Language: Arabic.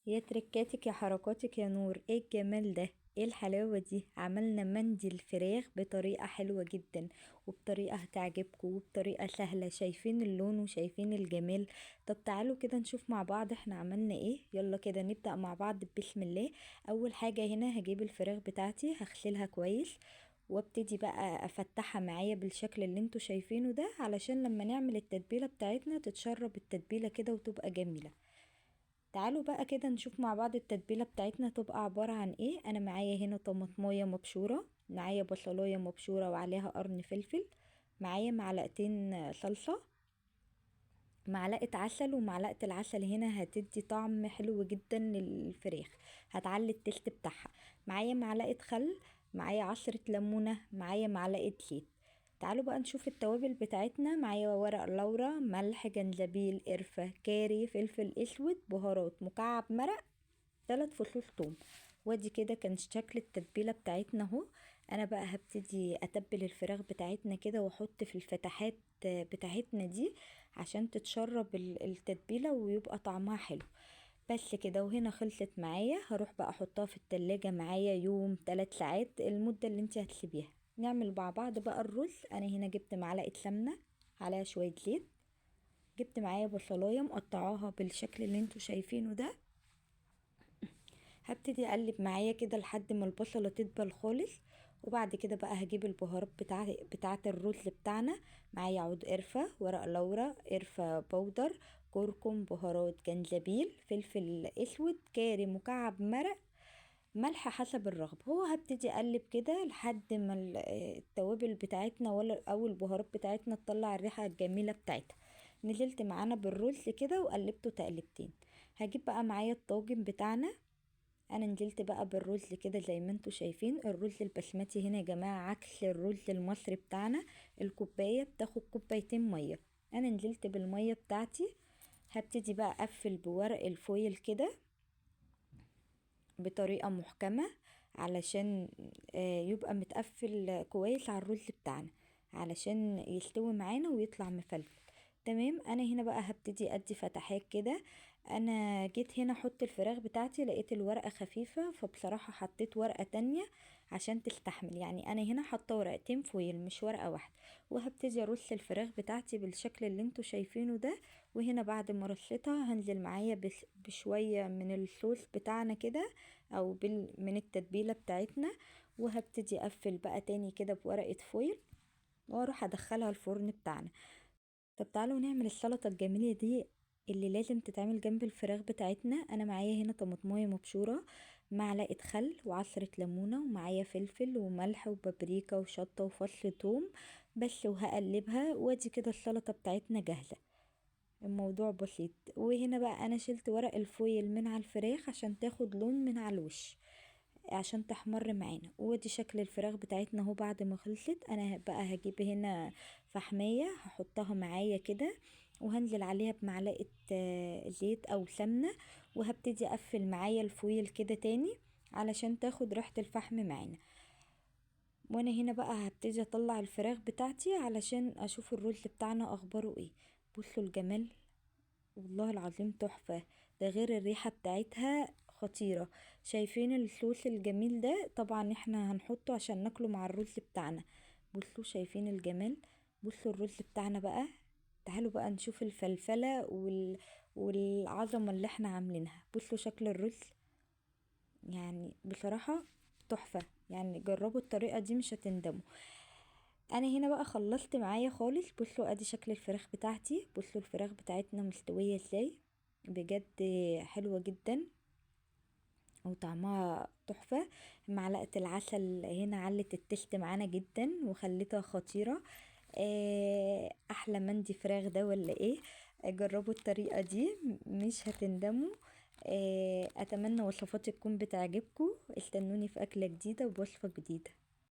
يا تركاتك يا حركاتك يا نور، ايه الجمال ده؟ ايه الحلاوة دي؟ عملنا مندي الفراخ بطريقة حلوة جدا، وبطريقة هتعجبكم، وبطريقة سهلة. شايفين اللون وشايفين الجمال؟ طب تعالوا كده نشوف مع بعض احنا عملنا ايه. يلا كده نبدأ مع بعض بسم الله. اول حاجة هنا هجيب الفراخ بتاعتي هغسلها كويس، وابتدي بقى افتحها معايا بالشكل اللي انتوا شايفينه ده، علشان لما نعمل التتبيلة بتاعتنا تتشرب التتبيلة كده وتبقى جميلة. تعالوا بقى كده نشوف مع بعض التتبيلة بتاعتنا تبقى عبارة عن ايه. انا معايا هنا طماطمايه مبشورة، معايا بصلايه مبشورة وعليها قرن فلفل، معايا معلقتين صلصة، معلقة عسل. ومعلقة العسل هنا هتدي طعم حلو جدا للفراخ، هتعلي التست بتاعها. معايا معلقة خل، معايا عصرة ليمونة، معايا معلقة زيت. تعالوا بقى نشوف التوابل بتاعتنا. معايا ورق لورا، ملح، جنزبيل، قرفة، كاري، فلفل اسود، بهارات، مكعب مرق، 3 فصوص توم. وادي كده كان شكل التتبيله بتاعتنا اهو. انا بقى هبتدي اتبل الفراخ بتاعتنا كده واحط في الفتحات بتاعتنا دي عشان تتشرب التتبيله ويبقى طعمها حلو. بس كده وهنا خلصت معايا. هروح بقى احطها في التلاجة معايا يوم 3 ساعات، المده اللي انت هتسيبيها. نعمل مع بعض بقى الرز. انا هنا جبت معلقه سمنه عليها شويه زيت، جبت معايا بصلايه مقطعاها بالشكل اللي انتوا شايفينه ده. هبتدي اقلب معايا كده لحد ما البصله تدبل خالص. وبعد كده بقى هجيب البهارات بتاعه الرز بتاعنا. معايا عود قرفه، ورق لورا، قرفه بودر، كركم، بهارات، جنزبيل، فلفل اسود، كاري، مكعب مرق، ملح حسب الرغبه. هو هبتدي اقلب كده لحد ما التوابل بتاعتنا او البهارات بتاعتنا تطلع الريحه الجميله بتاعتها. نزلت معانا بالرز كده وقلبته تقلبتين. هجيب بقى معايا الطاجن بتاعنا. انا نزلت بقى بالرز كده زي ما انتوا شايفين. الرز البسمتي هنا يا جماعة عكس الرز المصري بتاعنا، الكوباية بتاخد كوبايتين مية. انا نزلت بالمية بتاعتي. هبتدي بقى اقفل بورق الفويل كده بطريقة محكمة، علشان يبقى متقفل كويس على الرز بتاعنا، علشان يستوي معانا ويطلع مفلفل. تمام. انا هنا بقى هبتدي ادي فتحات كده. انا جيت هنا احط الفراخ بتاعتي لقيت الورقة خفيفة، فبصراحة حطيت ورقة تانية عشان تستحمل. يعني انا هنا حاطة ورقتين فويل مش ورقة واحدة. وهبتدي ارص الفراخ بتاعتي بالشكل اللي انتوا شايفينه ده. وهنا بعد ما رصيتها هنزل معايا بشوية من الصوص بتاعنا كده، او من التتبيلة بتاعتنا. وهبتدي اقفل بقى تاني كده بورقة فويل، واروح ادخلها الفرن بتاعنا. طب تعالوا نعمل السلطة الجميلة دي اللي لازم تتعمل جنب الفراخ بتاعتنا. انا معايا هنا طماطمايه مبشورة، معلقة خل، وعصرة ليمونة، ومعايا فلفل وملح وبابريكا وشطة وفص ثوم بس. وهقلبها وادي كده السلطة بتاعتنا جاهزة. الموضوع بسيط. وهنا بقى انا شلت ورق الفويل من على الفراخ عشان تاخد لون من على الوش، عشان تحمر معانا. وادي شكل الفراخ بتاعتنا اهو بعد ما خلصت. انا بقى هجيب هنا فحمية هحطها معايا كده، وهنزل عليها بمعلقة زيت او سمنة. وهبتدي اقفل معايا الفويل كده تاني علشان تاخد ريحة الفحم معانا. وانا هنا بقى هبتدي اطلع الفراخ بتاعتي علشان اشوف الرز بتاعنا اخباره ايه. بصوا الجمال، والله العظيم تحفة. ده غير الريحة بتاعتها خطيرة. شايفين الصوص الجميل ده؟ طبعا احنا هنحطه عشان ناكله مع الرز بتاعنا. بصوا شايفين الجمال؟ بصوا الرز بتاعنا بقى. تعالوا بقى نشوف الفلفلة والعظمة اللي احنا عاملينها. بصوا شكل الرز، يعني بصراحة تحفة. يعني جربوا الطريقة دي مش هتندموا. انا هنا بقى خلصت معايا خالص. بصوا ادي شكل الفراخ بتاعتي. بصوا الفراخ بتاعتنا مستوية ازاي، بجد حلوة جدا وطعمها تحفة. معلقة العسل هنا علت التست معانا جدا وخلتها خطيرة. احلى مندي فراخ ده ولا ايه؟ جربوا الطريقة دي مش هتندموا. اتمنى وصفاتي تكون بتعجبكم. استنوني في اكلة جديدة وبوصفة جديدة.